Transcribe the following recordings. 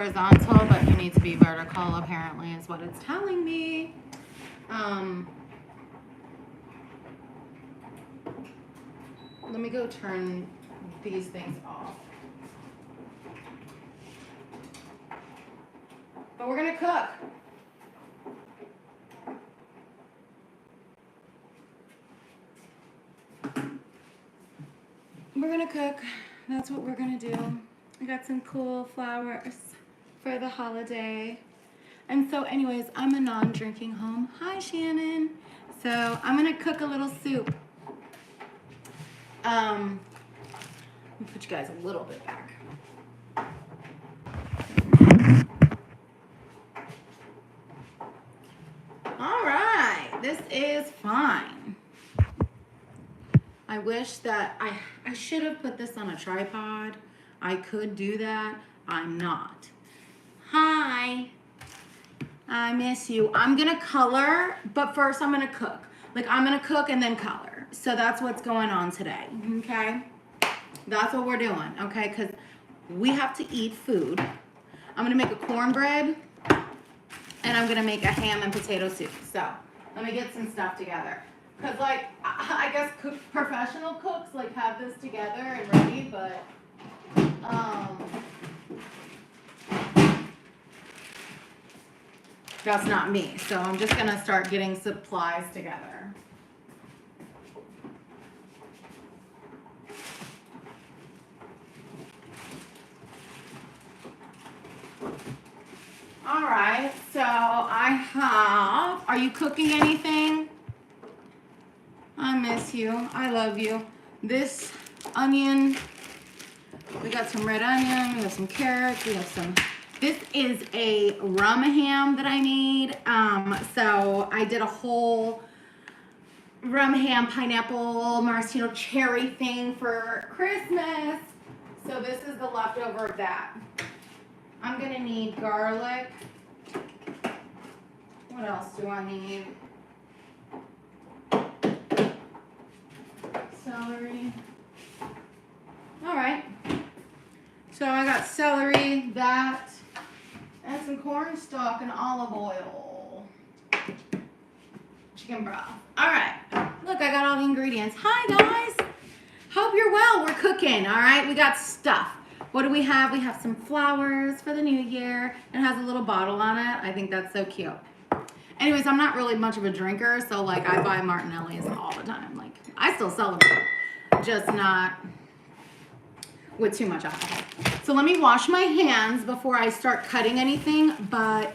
horizontal, but you need to be vertical, apparently, is what it's telling me. Let me go turn these things off. But we're gonna cook. We're gonna cook. That's what we're gonna do. I got some cool flowers for the holiday. And so anyways, I'm a non-drinking home. Hi, Shannon. So I'm gonna cook a little soup. Let me put you guys a little bit back. All right, this is fine. I wish that I should have put this on a tripod. I could do that. I'm not. Hi. I miss you. I'm gonna color, but first I'm gonna cook. Like, I'm gonna cook and then color. So that's what's going on today, okay? That's what we're doing, okay? Because we have to eat food. I'm gonna make a cornbread, and I'm gonna make a ham and potato soup. So let me get some stuff together. Because, like, I guess professional cooks, like, have this together and ready, but, that's not me. So I'm just gonna start getting supplies together. All right, so I have, are you cooking anything? I miss you. I love you. This onion, we got some red onion, we have some carrots, we have some, this is a rum ham that I made. So I did a whole rum ham, pineapple, maraschino cherry thing for Christmas. So this is the leftover of that. I'm gonna need garlic. What else do I need? Celery. All right. So I got celery, that, and some cornstalk and olive oil. Chicken broth. All right. Look, I got all the ingredients. Hi, guys. Hope you're well. We're cooking, all right? We got stuff. What do we have? We have some flowers for the new year. It has a little bottle on it. I think that's so cute. Anyways, I'm not really much of a drinker, so, like, I buy Martinelli's all the time. Like, I still celebrate, just not with too much alcohol. So let me wash my hands before I start cutting anything, but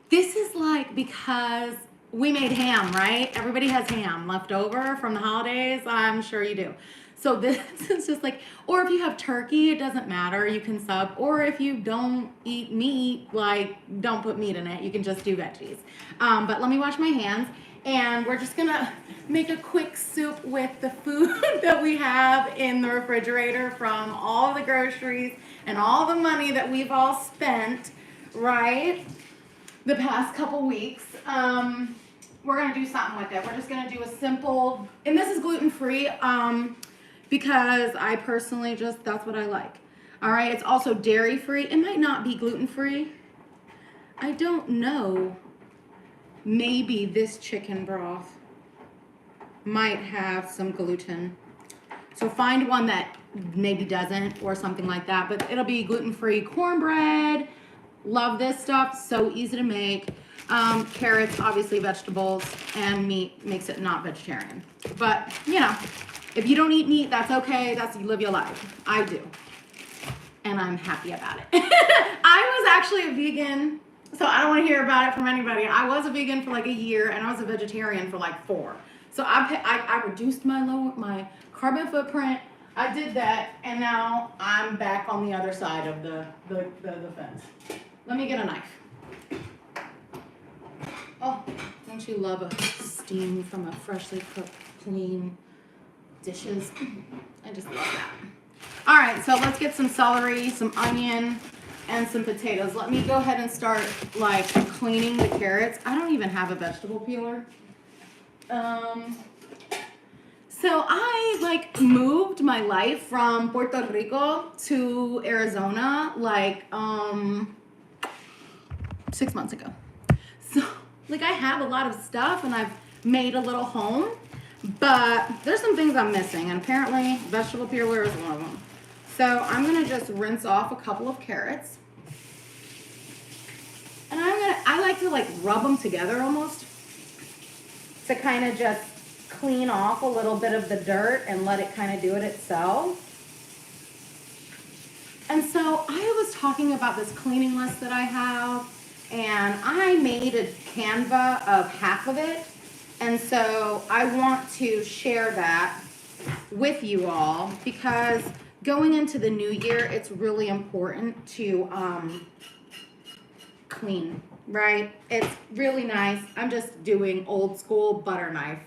this is, like, because we made ham, right? Everybody has ham left over from the holidays. I'm sure you do. So this is just like, or if you have turkey, it doesn't matter. You can sub. Or if you don't eat meat, like, don't put meat in it. You can just do veggies. But let me wash my hands. And we're just going to make a quick soup with the food that we have in the refrigerator from all the groceries and all the money that we've all spent, right, the past couple weeks. We're going to do something with it. We're just going to do a simple, and this is gluten-free, because I personally just, that's what I like. All right, it's also dairy-free. It might not be gluten-free. I don't know. Maybe this chicken broth might have some gluten. So find one that maybe doesn't or something like that, but it'll be gluten-free cornbread. Love this stuff, so easy to make. Carrots, obviously vegetables, and meat makes it not vegetarian. But, you know, if you don't eat meat, that's okay. That's, you live your life. I do. And I'm happy about it. I was actually a vegan, so I don't want to hear about it from anybody. I was a vegan for like a year, and I was a vegetarian for like 4. So I reduced my carbon footprint. I did that, and now I'm back on the other side of the fence. Let me get a knife. Oh, don't you love a steam from a freshly cooked, clean dishes? I just love that. All right, so let's get some celery, some onion, and some potatoes. Let me go ahead and start, like, cleaning the carrots. I don't even have a vegetable peeler. So I, like, moved my life from Puerto Rico to Arizona, like, 6 months ago. So, like, I have a lot of stuff, and I've made a little home, but there's some things I'm missing, and apparently vegetable peeler is one of them. So I'm gonna just rinse off a couple of carrots, and I like to like rub them together almost to kind of just clean off a little bit of the dirt and let it kind of do it itself. And so I was talking about this cleaning list that I have, and I made a Canva of half of it. And so I want to share that with you all because going into the new year, it's really important to clean, right? It's really nice. I'm just doing old school butter knife.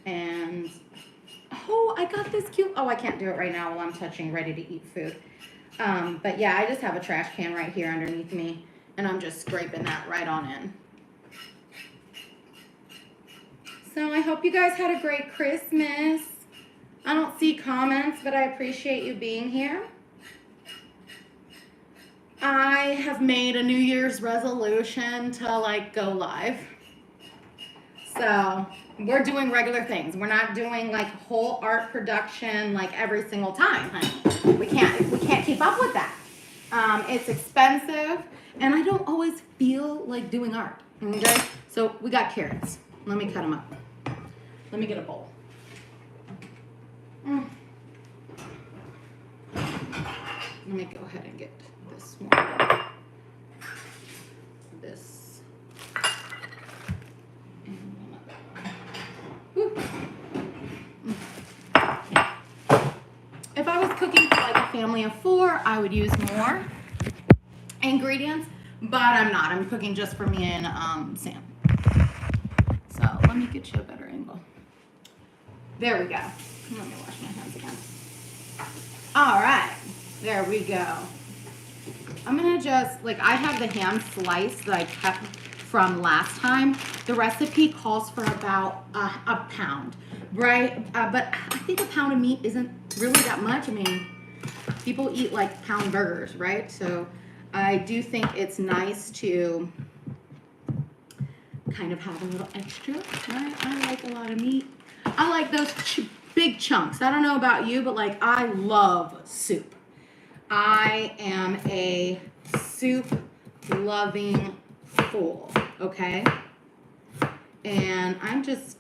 And oh, I got this cute, oh, I can't do it right now while I'm touching ready to eat food. But yeah, I just have a trash can right here underneath me, and I'm just scraping that right on in. So I hope you guys had a great Christmas. I don't see comments, but I appreciate you being here. I have made a New Year's resolution to like go live. So we're doing regular things. We're not doing like whole art production like every single time, honey. We can't keep up with that. It's expensive, and I don't always feel like doing art. Okay, so we got carrots. Let me cut them up. Let me get a bowl. Let me go ahead and get this one. This. And one other. If I was cooking for like a family of 4, I would use more ingredients, but I'm not. I'm cooking just for me and Sam. So let me get you a better angle. There we go. Let me wash my hands again. All right, there we go. I'm gonna just, like, I have the ham slice that I kept from last time. The recipe calls for about a pound, right? But I think a pound of meat isn't really that much. I mean, people eat like pound burgers, right? So I do think it's nice to kind of have a little extra, right? I like a lot of meat. I like those big chunks. I don't know about you, but like I love soup. I am a soup loving fool, okay? And I'm just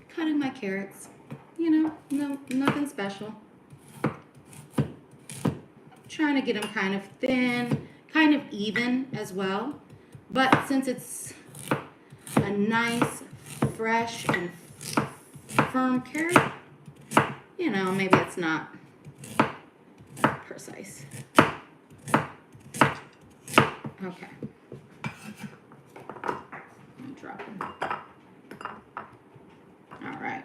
cutting my carrots, you know, no, nothing special. Trying to get them kind of thin, kind of even as well. But since it's a nice, fresh, and firm carrot, you know, maybe it's not precise. Okay. I'm dropping. All right.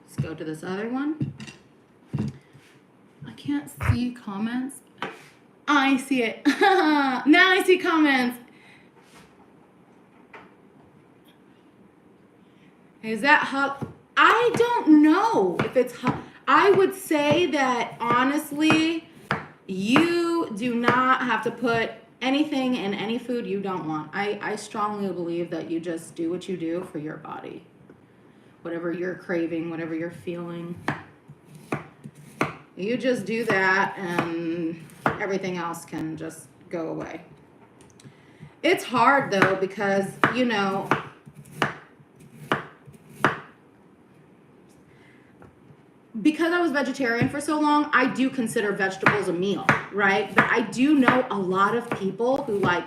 Let's go to this other one. I can't see comments. I see it. Now I see comments. Is that how? I don't know if it's how. I would say that honestly, you do not have to put anything in any food you don't want. I strongly believe that you just do what you do for your body. Whatever you're craving, whatever you're feeling. You just do that and everything else can just go away. It's hard though because, you know, because I was vegetarian for so long, I do consider vegetables a meal, right? But I do know a lot of people who like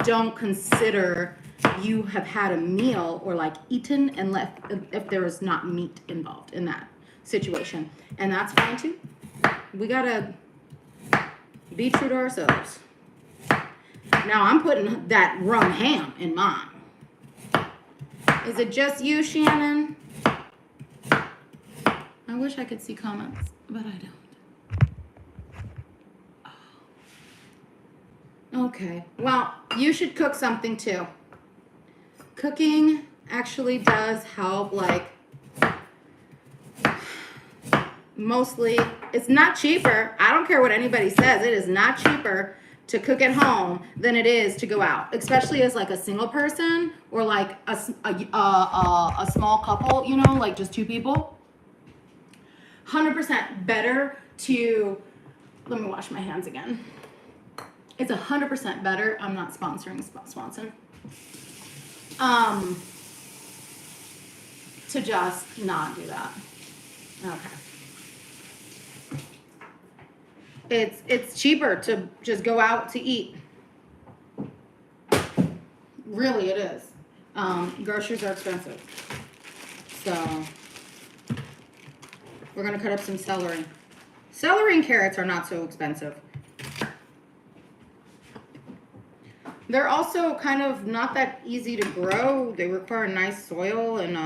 don't consider you have had a meal or like eaten and left if there is not meat involved in that situation. And that's fine too. We gotta be true to ourselves. Now I'm putting that rum ham in mine. Is it just you, Shannon? I wish I could see comments, but I don't. Oh. Okay, well, you should cook something too. Cooking actually does help, like, mostly, it's not cheaper. I don't care what anybody says. It is not cheaper to cook at home than it is to go out, especially as like a single person or like a small couple, you know, like just two people. 100% better to, let me wash my hands again. It's 100% better. I'm not sponsoring Swanson. To just not do that. Okay. It's cheaper to just go out to eat. Really, it is. Groceries are expensive. So we're gonna cut up some celery. Celery and carrots are not so expensive. They're also kind of not that easy to grow. They require nice soil, and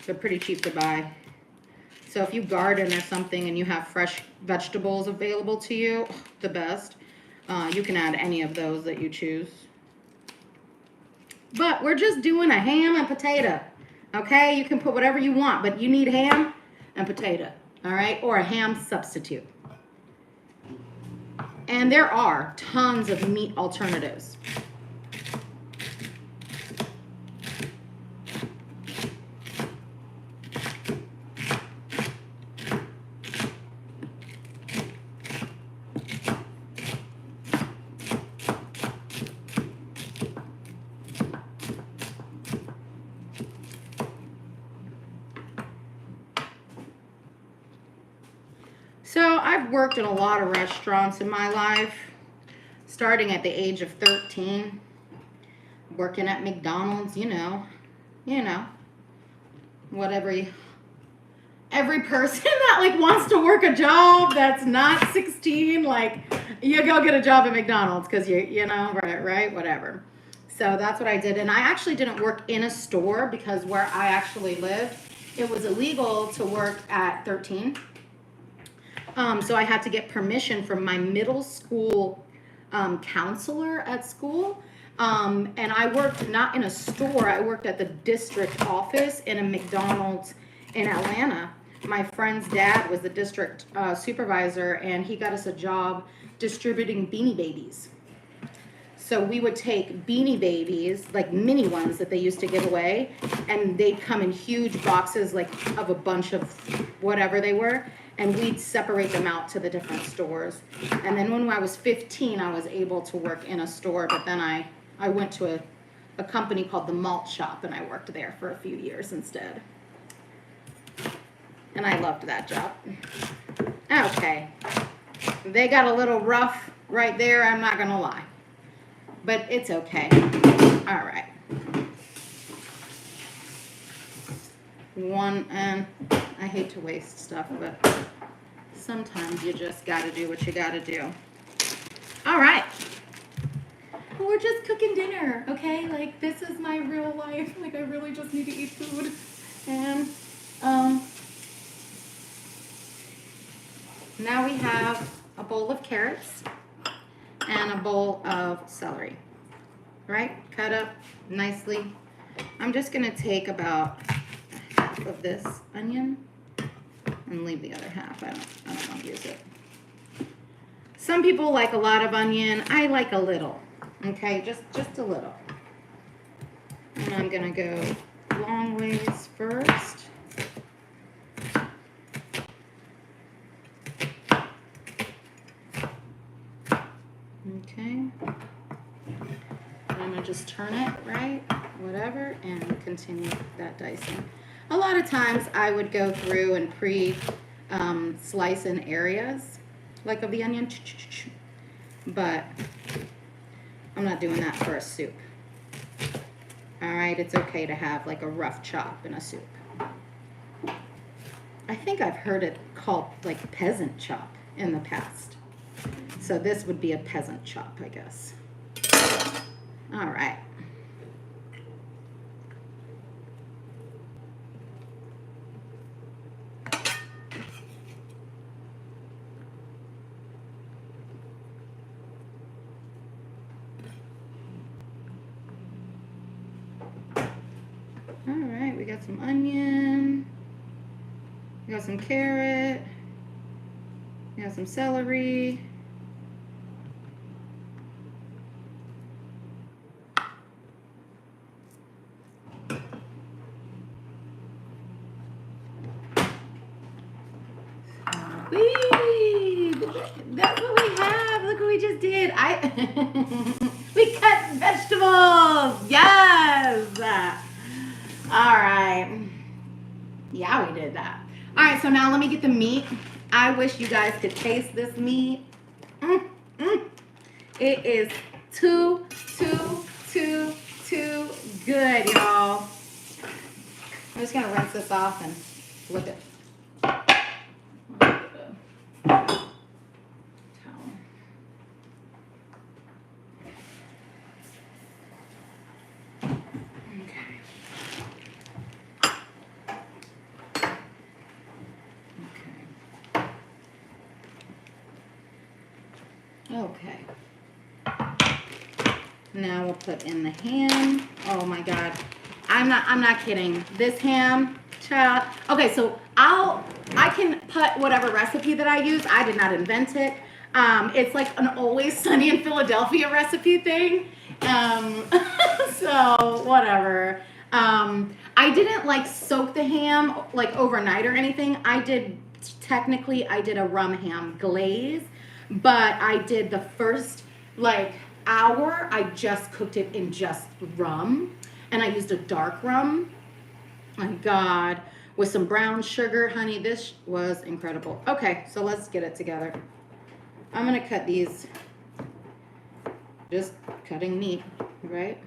they're pretty cheap to buy. So if you garden or something and you have fresh vegetables available to you, the best. You can add any of those that you choose. But we're just doing a ham and potato, okay? You can put whatever you want, but you need ham and potato, all right? Or a ham substitute. And there are tons of meat alternatives. So I've worked in a lot of restaurants in my life, starting at the age of 13, working at McDonald's, you know, what every person that like wants to work a job that's not 16, like you go get a job at McDonald's because you know, right, whatever. So that's what I did. And I actually didn't work in a store because where I actually lived, it was illegal to work at 13. So I had to get permission from my middle school counselor at school. And I worked not in a store, I worked at the district office in a McDonald's in Atlanta. My friend's dad was the district supervisor, and he got us a job distributing Beanie Babies. So we would take Beanie Babies, like mini ones that they used to give away, and they'd come in huge boxes, like of a bunch of whatever they were, and we'd separate them out to the different stores. And then when I was 15, I was able to work in a store, but then I went to a company called the Malt Shop, and I worked there for a few years instead. And I loved that job. Okay. They got a little rough right there, I'm not gonna lie. But it's okay. All right. And I hate to waste stuff, but sometimes you just gotta do what you gotta do. All right. We're just cooking dinner, okay? Like, this is my real life. Like, I really just need to eat food. And now we have a bowl of carrots and a bowl of celery, right? Cut up nicely. I'm just gonna take about half of this onion and leave the other half. I don't want to use it. Some people like a lot of onion. I like a little, okay? Just a little. And I'm gonna go long ways first. Okay. I'm gonna just turn it, right? Whatever, and continue that dicing. A lot of times I would go through and slice in areas, like of the onion, but I'm not doing that for a soup. All right, it's okay to have like a rough chop in a soup. I think I've heard it called like peasant chop in the past. So this would be a peasant chop, I guess. All right. All right, we got some onion. We got some carrot. We got some celery. Whee! That's what we have. Look what we just did. We cut vegetables. Yes. All right. Yeah, we did that. All right, so now let me get the meat. I wish you guys could taste this meat. It is too good, y'all. I'm just gonna rinse this off and flip it. Okay. Now we'll put in the ham. Oh my God. I'm not kidding. This ham, child. Okay, so I can put whatever recipe that I use. I did not invent it. It's like an Always Sunny in Philadelphia recipe thing. So whatever. I didn't like soak the ham like overnight or anything. I did a rum ham glaze. But I did the first like hour, I just cooked it in just rum. And I used a dark rum. My God. With some brown sugar. Honey, this was incredible. Okay, so let's get it together. I'm going to cut these. Just cutting meat, right?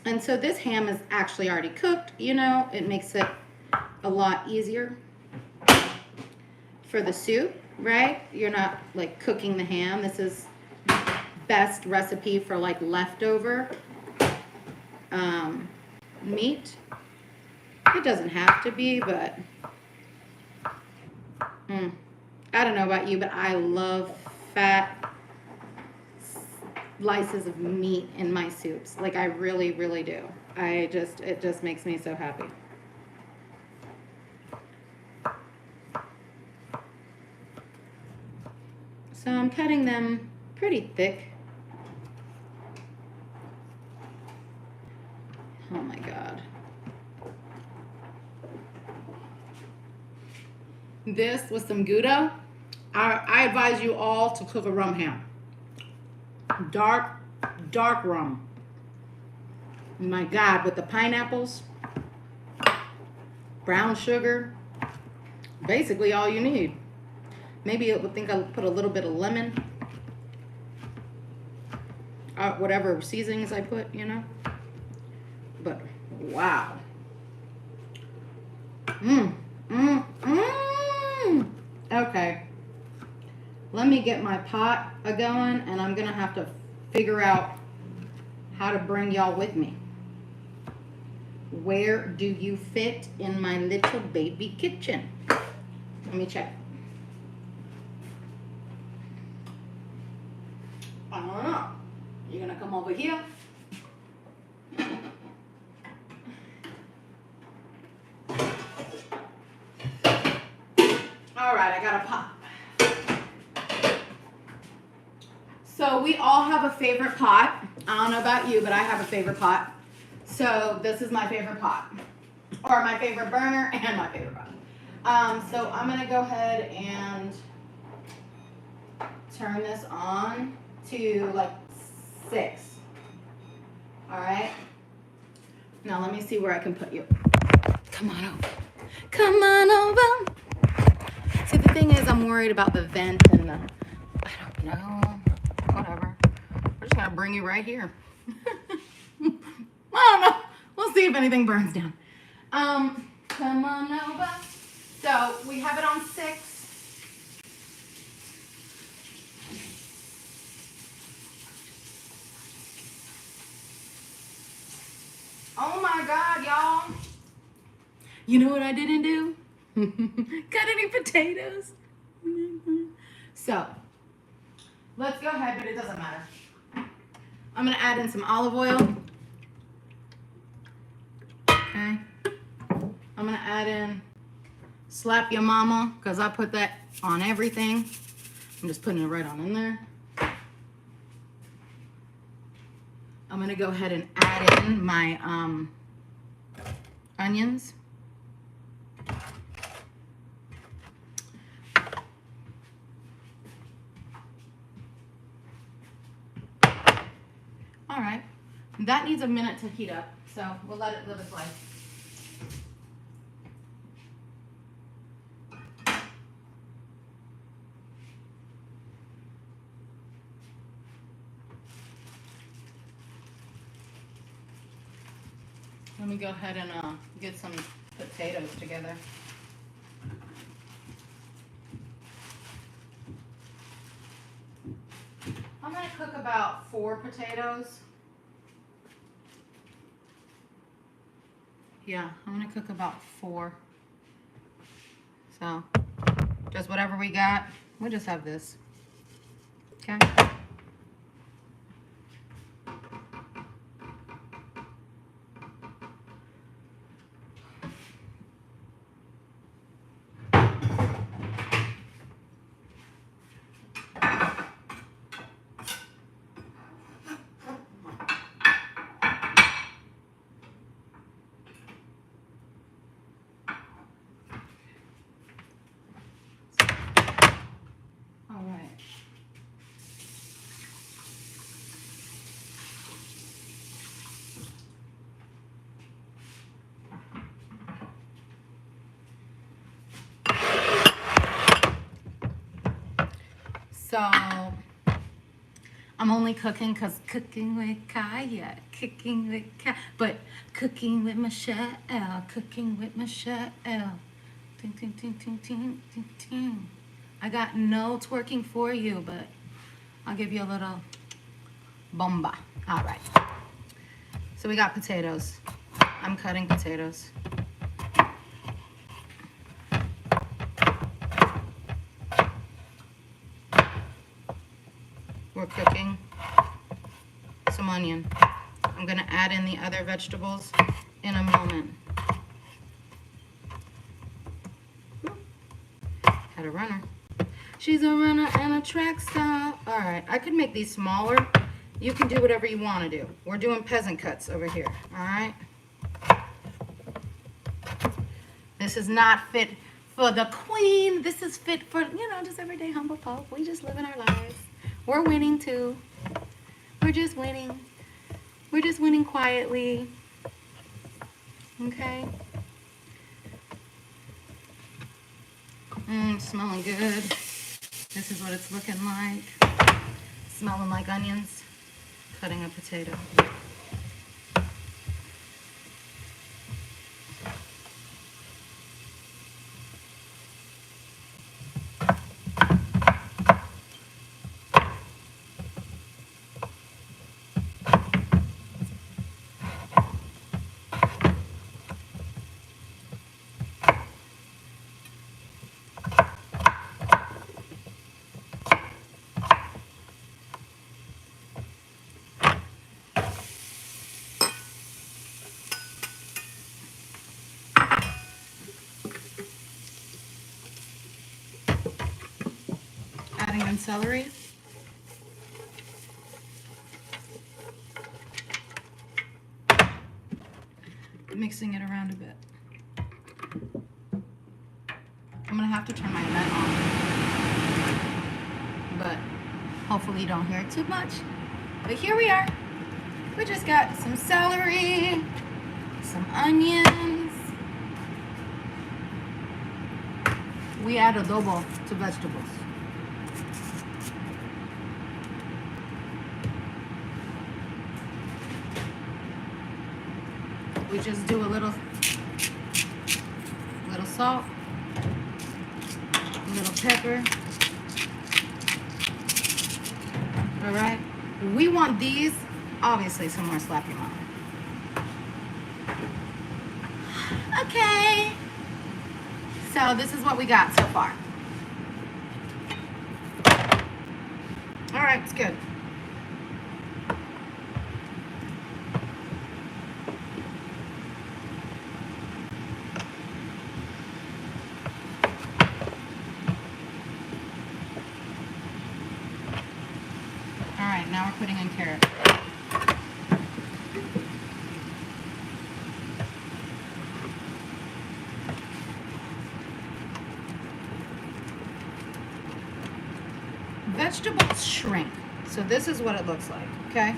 And so this ham is actually already cooked, you know, it makes it a lot easier for the soup, right? You're not like cooking the ham. This is best recipe for like leftover meat. It doesn't have to be, but I don't know about you, but I love fat slices of meat in my soups. Like I really, really do. It just makes me so happy. So I'm cutting them pretty thick. Oh my God. This with some Gouda. I advise you all to cook a rum ham. Dark rum. My God, with the pineapples, brown sugar, basically all you need. Maybe I think I'll put a little bit of lemon, whatever seasonings I put, you know. But wow. Okay. Let me get my pot a-going, and I'm going to have to figure out how to bring y'all with me. Where do you fit in my little baby kitchen? Let me check. I don't know. You're going to come over here. All right, I got a pot. So we all have a favorite pot. I don't know about you, but I have a favorite pot. So this is my favorite pot, or my favorite burner and my favorite pot. So I'm gonna go ahead and turn this on to like 6. All right. Now let me see where I can put you. Come on over. Come on over. See, the thing is, I'm worried about the vent and the, I don't know. Whatever. We're just gonna bring you right here. I don't know. We'll see if anything burns down. Come on over. So we have it on 6. Oh my God, y'all. You know what I didn't do? Cut any potatoes. So Let's go ahead, but it doesn't matter. I'm gonna add in some olive oil. Okay. I'm gonna add in Slap Your Mama, because I put that on everything. I'm just putting it right on in there. I'm gonna go ahead and add in my onions. All right, that needs a minute to heat up, so we'll let it live its life. Let me go ahead and get some potatoes together. I'm gonna cook about 4 potatoes. Yeah, I'm gonna cook about 4. So, just whatever we got. We'll just have this. Okay. So I'm only cooking because cooking with Kaya, cooking with Kaya, but cooking with Michelle, cooking with Michelle. Ting, ting, ting, ting, ting, ting, ting. I got no twerking for you, but I'll give you a little bomba. All right. So we got potatoes. I'm cutting potatoes. We're cooking some onion. I'm gonna add in the other vegetables in a moment. Had a runner. She's a runner and a track star. All right, I could make these smaller. You can do whatever you want to do. We're doing peasant cuts over here, all right? This is not fit for the queen. This is fit for, you know, just everyday humble folk. We just living our lives. We're winning too. We're just winning. We're just winning quietly. Okay? Smelling good. This is what it's looking like. Smelling like onions. Cutting a potato. Adding in celery. Mixing it around a bit. I'm gonna have to turn my net on, but hopefully you don't hear it too much. But here we are. We just got some celery, some onions. We add adobo to vegetables. We just do a little salt, a little pepper. All right. We want these, obviously, some more Slap Your Mama. Okay. So this is what we got so far. All right, it's good. All right, now we're putting in carrots. Vegetables shrink, so this is what it looks like, okay?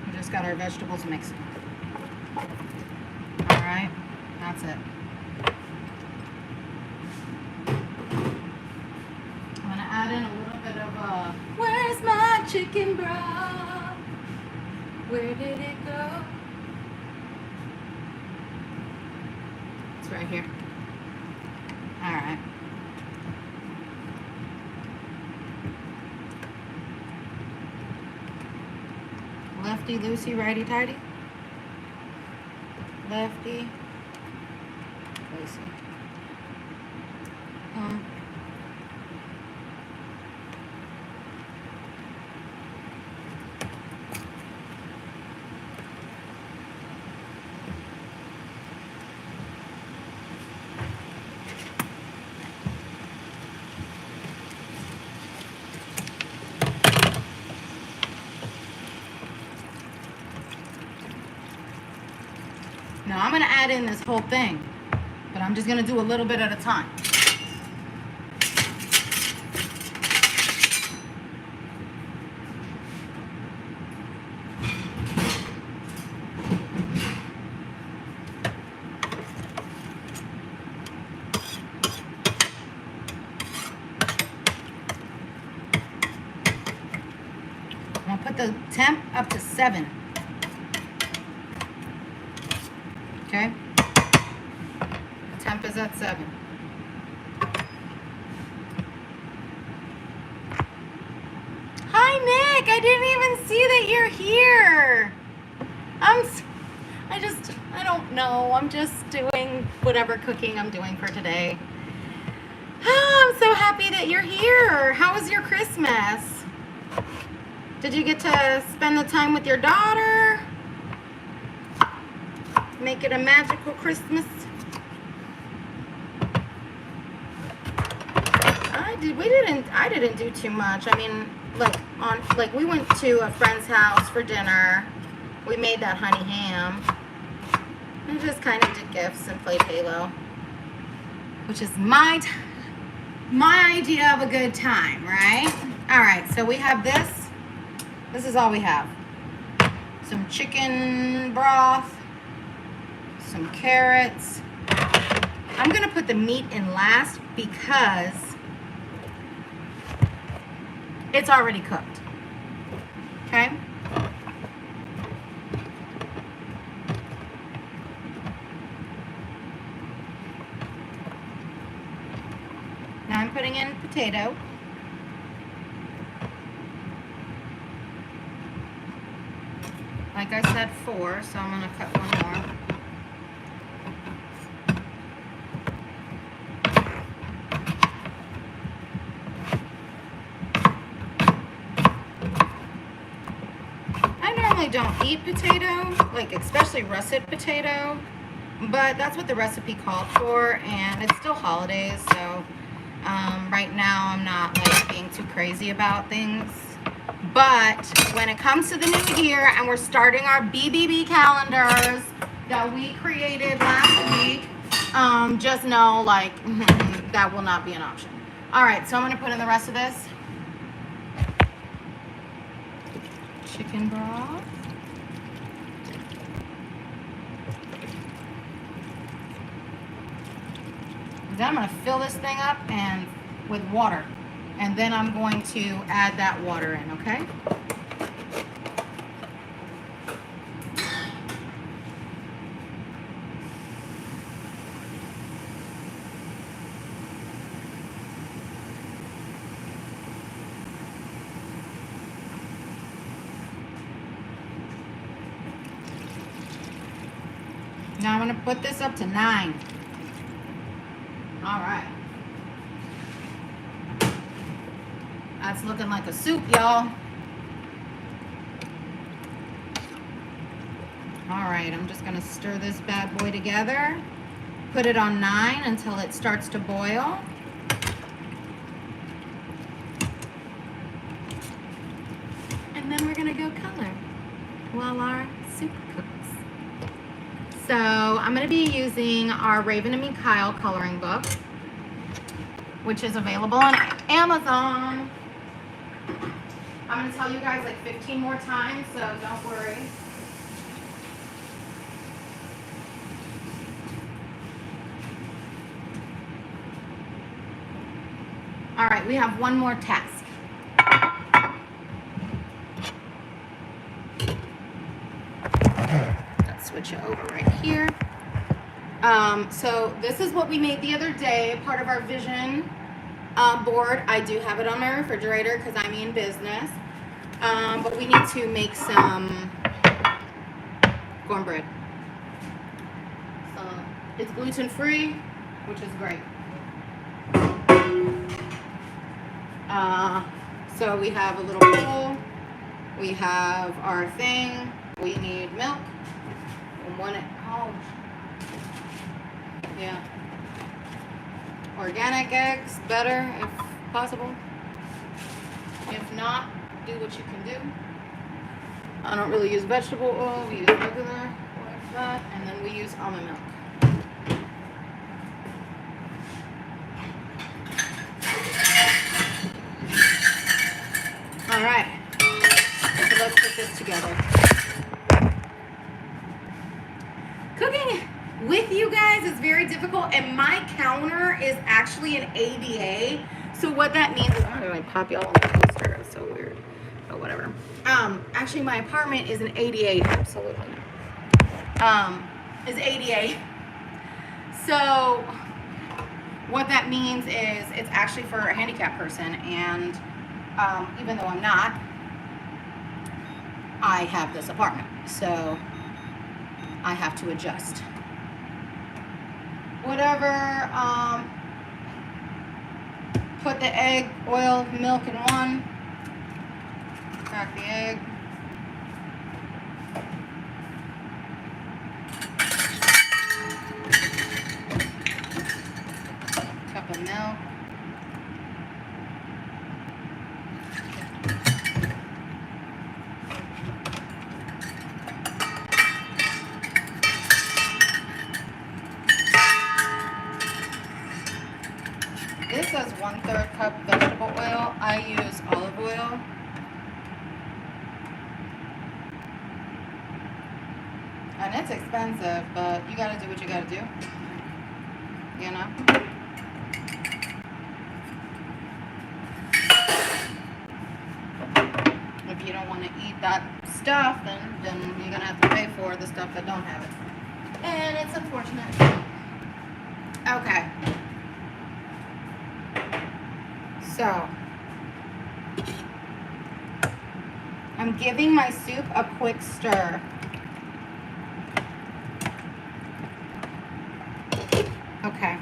We just got our vegetables mixing. All right, that's it. I'm gonna add in a little bit of where's my chicken broth? Where did it go? It's right here. All right. Lefty loosey, righty tighty. Lefty loosey. Now I'm gonna add in this whole thing, but I'm just gonna do a little bit at a time. I'm gonna put the temp up to 7. Okay, the temp is at 7. Hi Nick, I didn't even see that you're here. I don't know. I'm just doing whatever cooking I'm doing for today. Oh, I'm so happy that you're here. How was your Christmas? Did you get to spend the time with your daughter? Make it a magical Christmas. I didn't do too much. I mean, we went to a friend's house for dinner. We made that honey ham. And just kind of did gifts and played Halo, which is my idea of a good time, right? All right, so we have this. This is all we have. Some chicken broth, some carrots. I'm gonna put the meat in last because it's already cooked, okay? Now I'm putting in potato. Like I said, 4, so I'm gonna cut 1 more. Don't eat potato, like especially russet potato, but that's what the recipe called for, and it's still holidays, so right now I'm not like being too crazy about things. But when it comes to the new year and we're starting our BBB calendars that we created last week, just know like that will not be an option. All right, so I'm gonna put in the rest of this chicken broth. Then I'm going to fill this thing up and with water, and then I'm going to add that water in, okay? Now I'm going to put this up to 9. All right. That's looking like a soup, y'all. All right, I'm just gonna stir this bad boy together. Put it on 9 until it starts to boil. And then we're gonna go color while our soup cooks. So I'm gonna be using our Raven and Mikel coloring book, which is available on Amazon. I'm gonna tell you guys like 15 more times, so don't worry. All right, we have one more task. Let's switch it over right here. So this is what we made the other day, part of our vision board. I do have it on my refrigerator because I'm in business. But we need to make some cornbread. So it's gluten-free, which is great. So we have a little bowl. We have our thing. We need milk. Yeah. Organic eggs, better if possible. If not, do what you can do. I don't really use vegetable oil. We use regular like that, and then we use almond milk. All right. So let's put this together. Cooking with you guys is very difficult, and my counter is actually an ADA. So what that means is, I'm gonna pop y'all on the toaster. It's so weird, but whatever. Actually, my apartment is an ADA. Absolutely. Is ADA. So what that means is it's actually for a handicapped person, and even though I'm not, I have this apartment, so I have to adjust. Whatever, put the egg, oil, milk in one, crack the egg. Cup of milk. This says 1/3 cup vegetable oil. I use olive oil. And it's expensive, but you gotta do what you gotta do. You know? If you don't want to eat that stuff, then you're gonna have to pay for the stuff that don't have it. And it's unfortunate. Okay. So, I'm giving my soup a quick stir. Okay.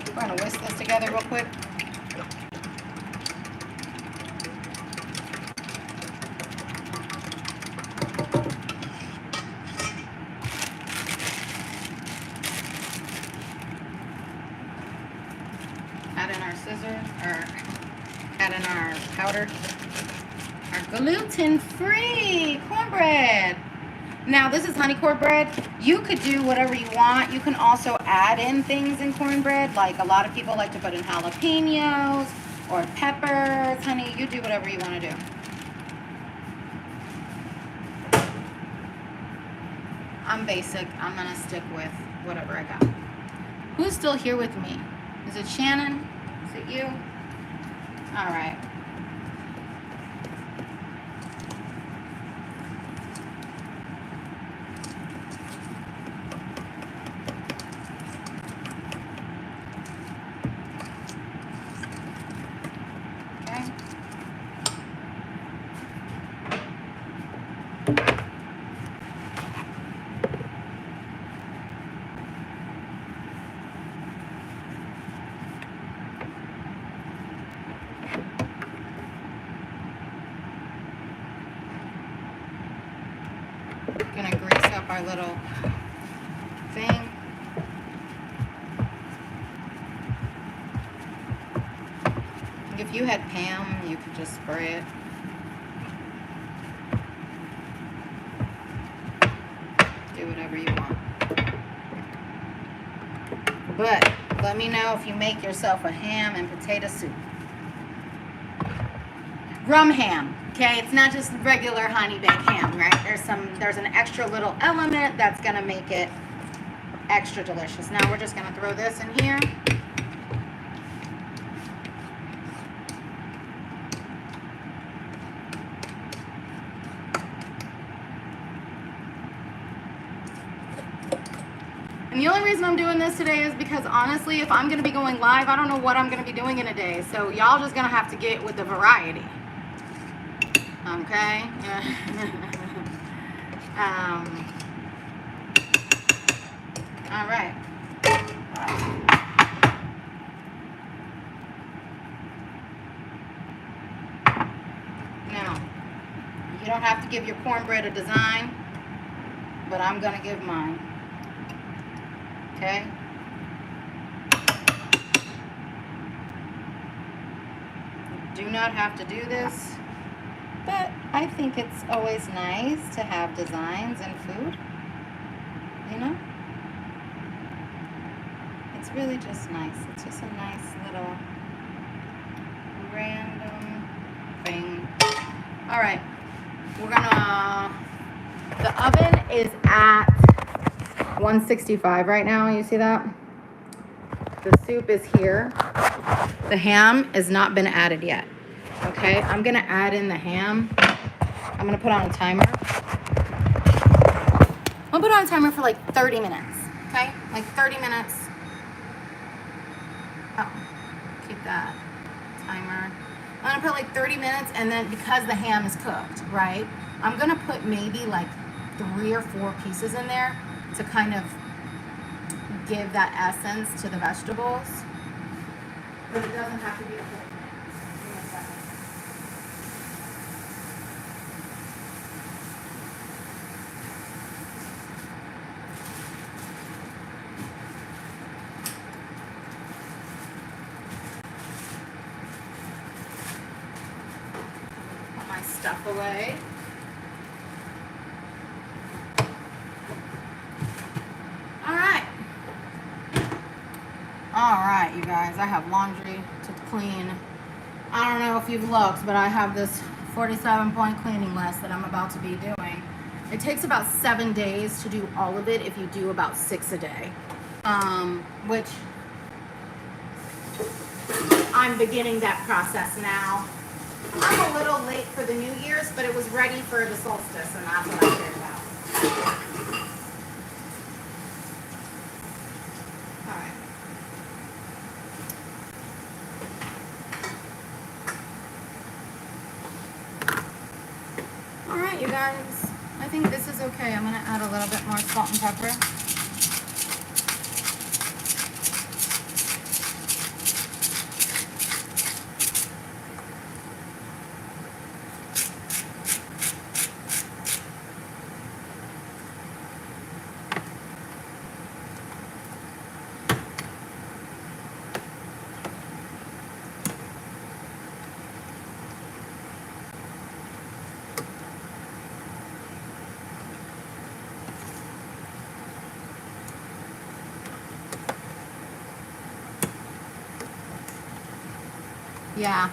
We're going to whisk this together real quick. Add in our scissors, or add in our powder. Our gluten-free cornbread. Now, this is honey cornbread. You could do whatever you want. You can also add in things in cornbread. Like a lot of people like to put in jalapenos or peppers. Honey, you do whatever you want to do. I'm basic. I'm going to stick with whatever I got. Who's still here with me? Is it Shannon? Is it you? All right. up our little thing. If you had Pam, you could just spray it. Do whatever you want. But let me know if you make yourself a ham and potato soup. Rum ham, okay? It's not just regular honey baked ham, right? There's an extra little element that's gonna make it extra delicious. Now we're just gonna throw this in here. And the only reason I'm doing this today is because honestly, if I'm gonna be going live, I don't know what I'm gonna be doing in a day. So y'all just gonna have to get with the variety. Okay? All right. Now, you don't have to give your cornbread a design, but I'm gonna give mine. Okay? You do not have to do this, but I think it's always nice to have designs in food, you know? It's really just nice. It's just a nice little random thing. All right, the oven is at 165 right now. You see that? The soup is here. The ham has not been added yet. Okay, I'm gonna add in the ham. I'm gonna put on a timer. I'll put on a timer for like 30 minutes. Okay, like 30 minutes. Oh, keep that timer. I'm gonna put like 30 minutes, and then because the ham is cooked, right? I'm gonna put maybe like 3 or 4 pieces in there to kind of give that essence to the vegetables. But it doesn't have to be a whole thing. Give me a second. Put my stuff away. Alright, you guys, I have laundry to clean. I don't know if you've looked, but I have this 47-point cleaning list that I'm about to be doing. It takes about 7 days to do all of it if you do about 6 a day. Which I'm beginning that process now. I'm a little late for the New Year's, but it was ready for the solstice, and that's what I cared about. Alright, you guys, I think this is okay. I'm going to add a little bit more salt and pepper. Yeah,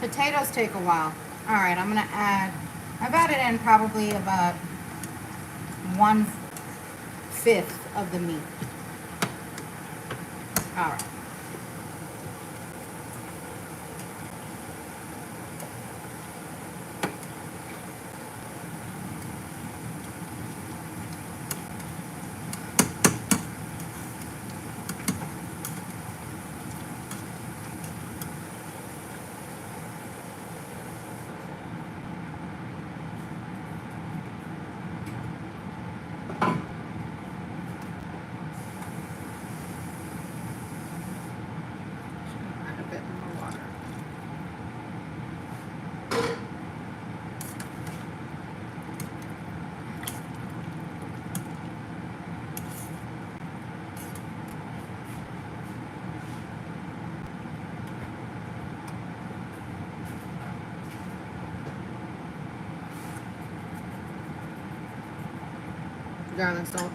potatoes take a while. All right, I'm gonna add, I've added in probably about 1/5 of the meat. All right. garlic salt.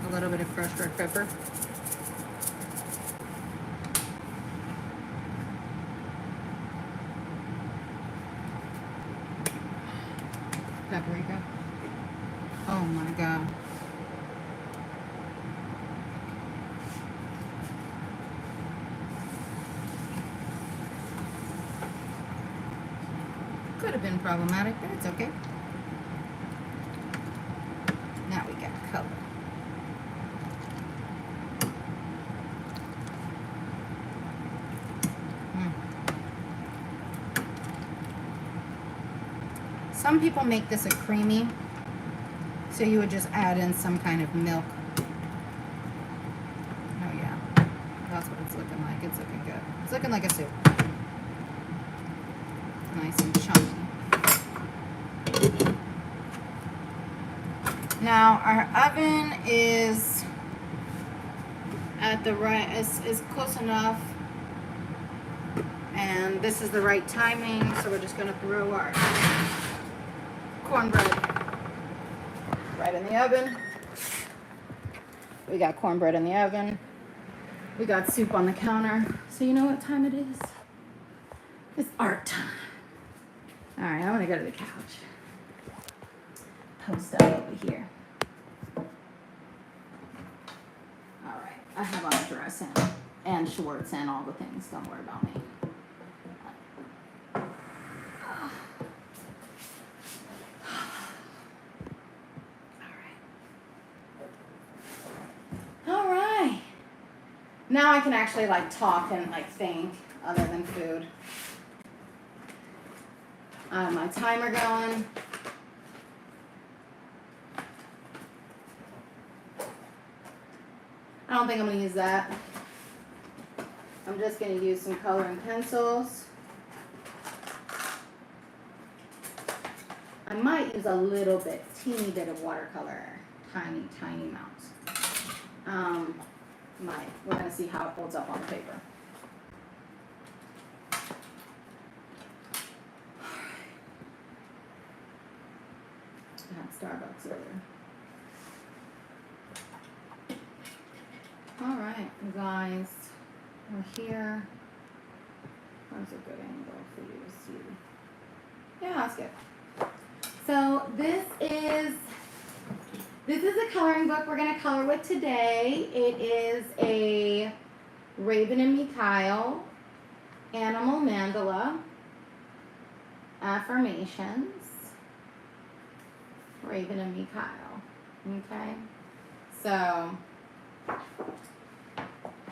A little bit of fresh red pepper. Paprika. Oh my God. Could have been problematic, but it's okay. Now we got color. Some people make this a creamy, so you would just add in some kind of milk. Oh yeah, that's what it's looking like. It's looking good. It's looking like a soup. Nice and chunky. Now our oven is at the right, is close enough, and this is the right timing, so we're just gonna throw our cornbread right in the oven. We got cornbread in the oven. We got soup on the counter. So you know what time it is? It's art time. All right, I'm gonna go to the couch. Post up over here. All right, I have on a dress and shorts and all the things. Don't worry about me. Now I can actually like talk and like think other than food. I have my timer going. I don't think I'm going to use that. I'm just going to use some coloring pencils. I might use a little bit, teeny bit of watercolor. Tiny, tiny amounts. We're going to see how it holds up on the paper. I had Starbucks earlier. All right, you guys, we're here. Where's a good angle for you to see? Yeah, that's good. So this is a coloring book we're going to color with today. It is a Raven and Mikel Animal mandala. Affirmations. Raven and Mikel. Okay? So,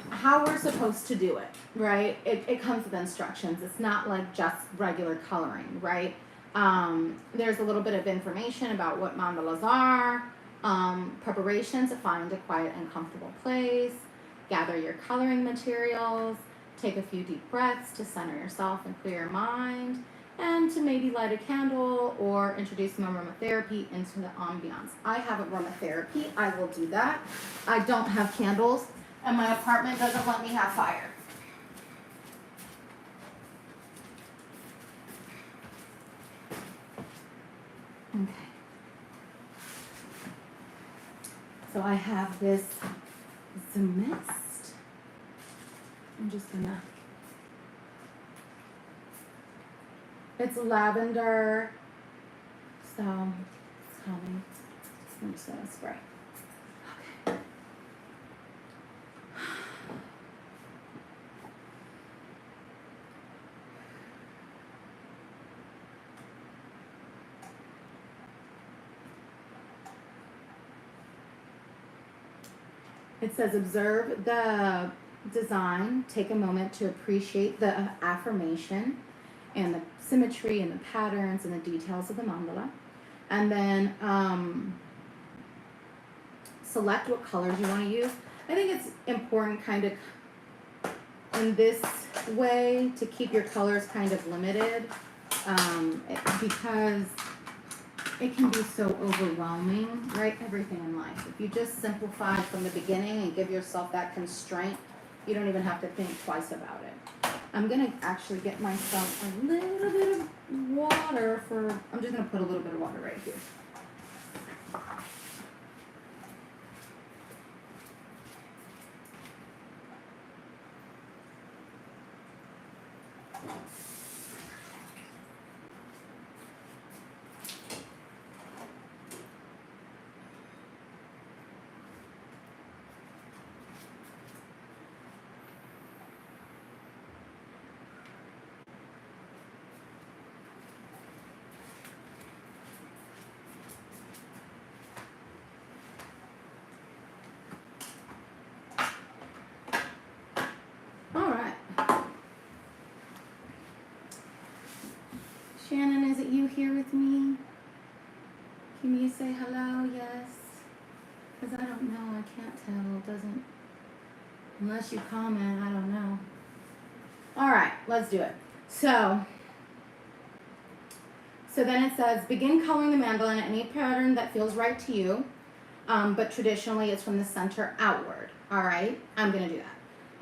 how we're supposed to do it, right? It comes with instructions. It's not like just regular coloring, right? There's a little bit of information about what mandalas are. Preparation to find a quiet and comfortable place, gather your coloring materials, take a few deep breaths to center yourself and clear your mind, and to maybe light a candle or introduce some aromatherapy into the ambiance. I have aromatherapy, I will do that. I don't have candles, and my apartment doesn't let me have fire. Okay. So I have this mist. I'm just gonna, it's lavender, so it's coming. I'm just gonna spray. Okay. It says, observe the design, take a moment to appreciate the affirmation and the symmetry and the patterns and the details of the mandala. And then select what colors you want to use. I think it's important kind of in this way to keep your colors kind of limited because it can be so overwhelming, right? Everything in life. If you just simplify from the beginning and give yourself that constraint, You don't even have to think twice about it. I'm gonna actually get myself a little bit of water I'm just gonna put a little bit of water right here. Shannon, is it you here with me? Can you say hello? Yes. Because I don't know. I can't tell. It doesn't. Unless you comment, I don't know. All right, let's do it. So then it says, begin coloring the mandala in any pattern that feels right to you. But traditionally, it's from the center outward. All right, I'm going to do that.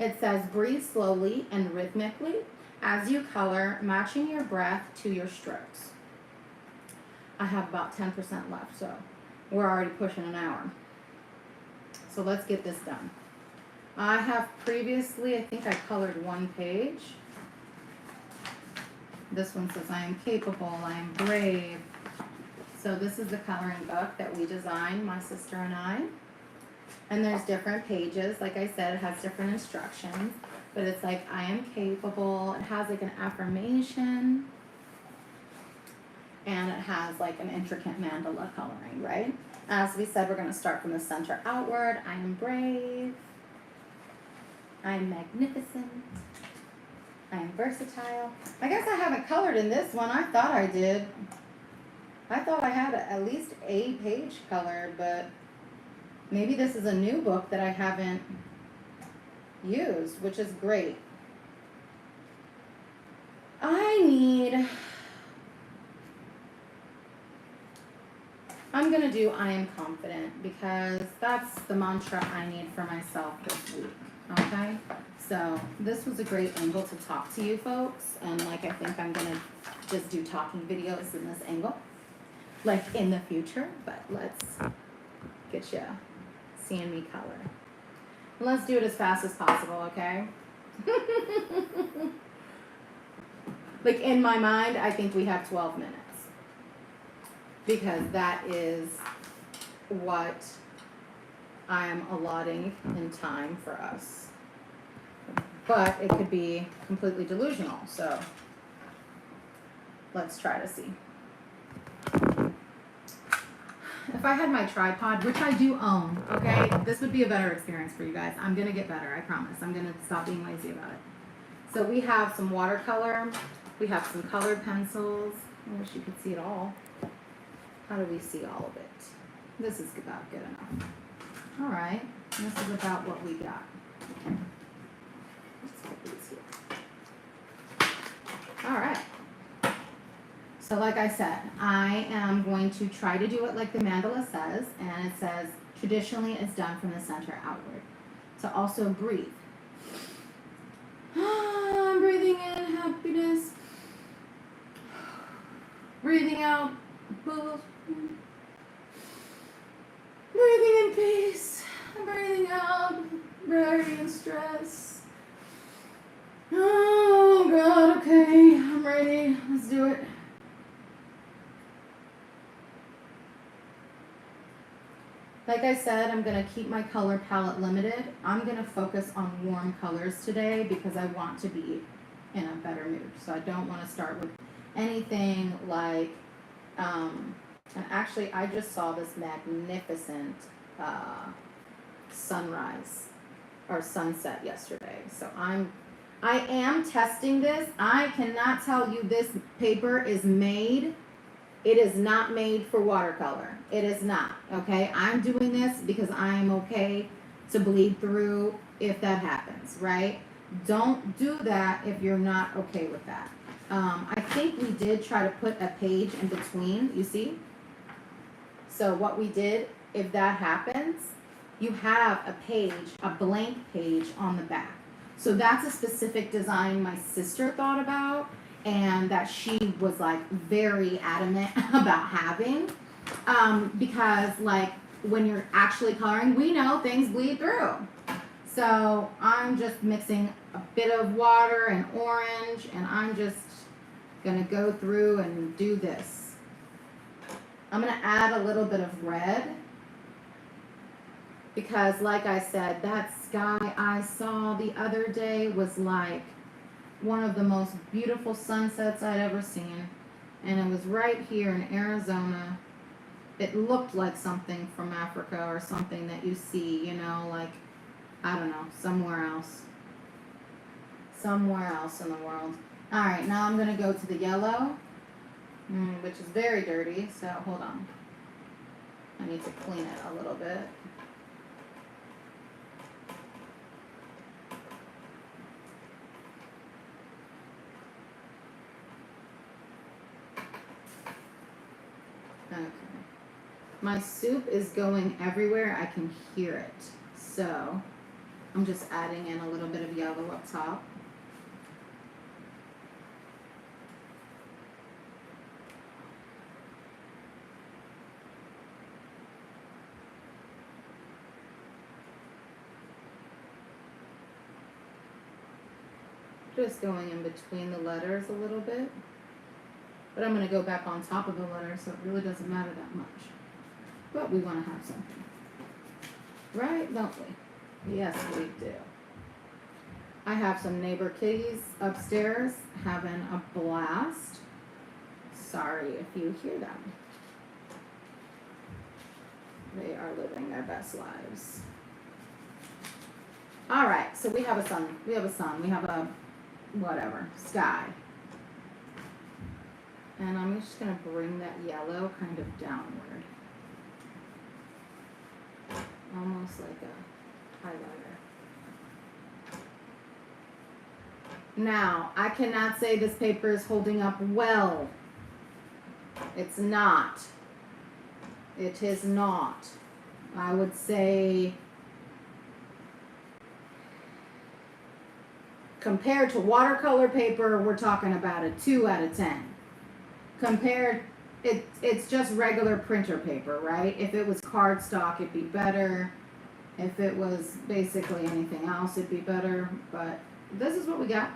It says, breathe slowly and rhythmically as you color, matching your breath to your strokes. I have about 10% left, so we're already pushing an hour. So let's get this done. I have previously, I think I colored one page. This one says, I am capable, I am brave. So this is the coloring book that we designed, my sister and I. And there's different pages. Like I said, it has different instructions. But it's like, I am capable. It has like an affirmation. And it has like an intricate mandala coloring, right? As we said, we're going to start from the center outward. I am brave. I am magnificent. I am versatile. I guess I haven't colored in this one. I thought I did. I thought I had at least a page colored, but maybe this is a new book that I haven't used, which is great. I'm going to do I am confident because that's the mantra I need for myself this week. Okay? So this was a great angle to talk to you folks. And like I think I'm going to just do talking videos in this angle. Like in the future. But let's get you seeing me color. Let's do it as fast as possible, okay? Like in my mind, I think we have 12 minutes. Because that is what I am allotting in time for us. But it could be completely delusional, so let's try to see. If I had my tripod, which I do own, okay, this would be a better experience for you guys. I'm going to get better, I promise. I'm going to stop being lazy about it. So we have some watercolor. We have some colored pencils. I wish you could see it all. How do we see all of it? This is about good enough. All right, this is about what we got. Let's put these here. All right. So like I said, I am going to try to do it like the mandala says, and it says, traditionally it's done from the center outward. So also breathe. I'm breathing in happiness. Breathing out. Breathing in peace. Breathing out. Breathing in stress. Oh God, okay, I'm ready. Let's do it. Like I said, I'm going to keep my color palette limited. I'm going to focus on warm colors today because I want to be in a better mood. So I don't want to start with anything like, and actually I just saw this magnificent sunrise or sunset yesterday. So I am testing this. I cannot tell you this paper is made. It is not made for watercolor. It is not, okay? I'm doing this because I am okay to bleed through if that happens, right? Don't do that if you're not okay with that. I think we did try to put a page in between, you see? So what we did, if that happens, you have a page, a blank page on the back. So that's a specific design my sister thought about and that she was like very adamant about having. Because like when you're actually coloring, we know things bleed through. So I'm just mixing a bit of water and orange, and I'm just gonna go through and do this. I'm gonna add a little bit of red because like I said, that sky I saw the other day was like one of the most beautiful sunsets I'd ever seen. And it was right here in Arizona. It looked like something from Africa or something that you see, you know, like, I don't know, somewhere else in the world. All right, now I'm going to go to the yellow, which is very dirty, so hold on. I need to clean it a little bit. Okay. My soup is going everywhere. I can hear it. So I'm just adding in a little bit of yellow up top. Just going in between the letters a little bit. But I'm going to go back on top of the letters, so it really doesn't matter that much. But we want to have something. Right, don't we? Yes, we do. I have some neighbor kitties upstairs having a blast. Sorry if you hear them. They are living their best lives. All right, so we have a sun. We have a whatever, sky. And I'm just going to bring that yellow kind of downward. Almost like a highlighter. Now, I cannot say this paper is holding up well. It's not. It is not. I would say compared to watercolor paper, we're talking about a 2 out of 10. It's just regular printer paper, right? If it was cardstock, it'd be better. If it was basically anything else, it'd be better. But this is what we got.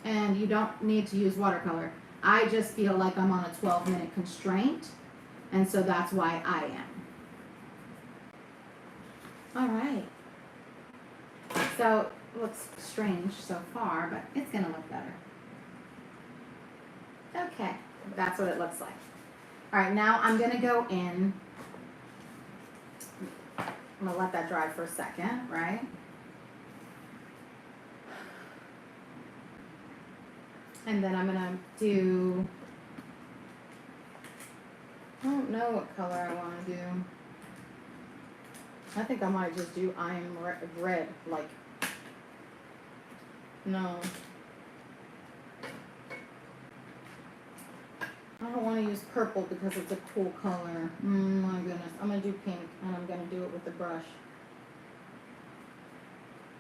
And you don't need to use watercolor. I just feel like I'm on a 12-minute constraint. And so that's why I am. All right. So it looks strange so far, but it's going to look better. Okay, that's what it looks like. All right, now I'm going to go in. I'm going to let that dry for a second, right? And then I'm going to do, I don't know what color I want to do. I think I might just do iron red, like, no. I don't want to use purple because it's a cool color. My goodness. I'm going to do pink, and I'm going to do it with the brush.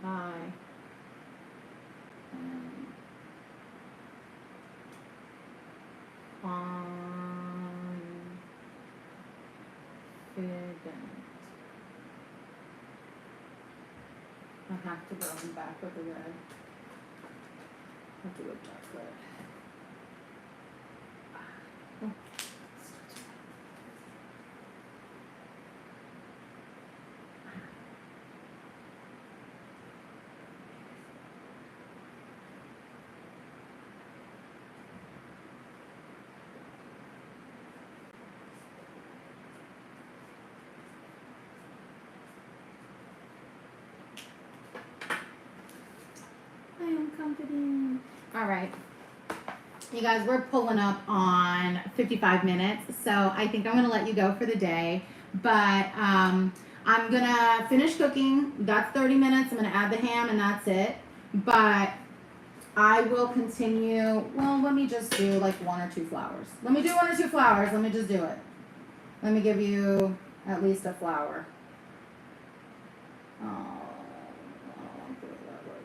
I have to go back with the red. I'll do a dark red. I am confident. All right. You guys, we're pulling up on 55 minutes, so I think I'm going to let you go for the day. But I'm going to finish cooking. That's 30 minutes. I'm going to add the ham, and that's it. But I will continue. Well, let me just do like 1 or 2 flowers. Let me do 1 or 2 flowers. Let me just do it. Let me give you at least a flower. Oh, I don't want to put it that way.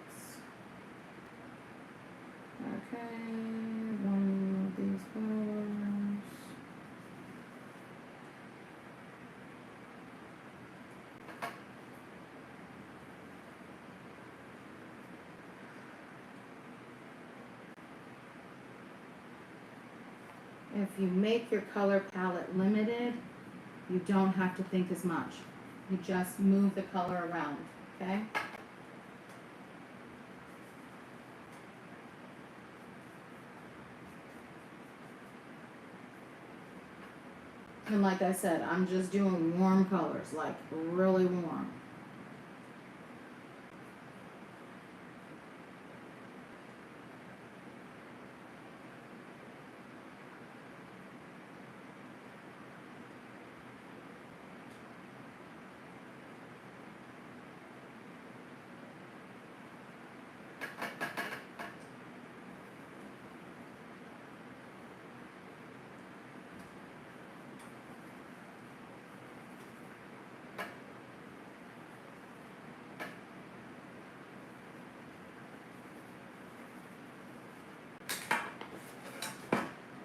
If you make your color palette limited, you don't have to think as much. You just move the color around, okay? And like I said, I'm just doing warm colors, like really warm.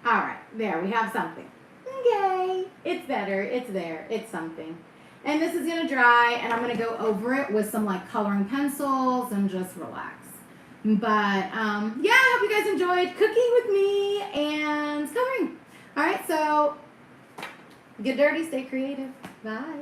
All right, there, we have something. Okay, it's better, it's there, it's something. And this is gonna dry, and I'm gonna go over it with some like coloring pencils and just relax. But yeah, I hope you guys enjoyed cooking with me and coloring. All right, so get dirty, stay creative. Bye.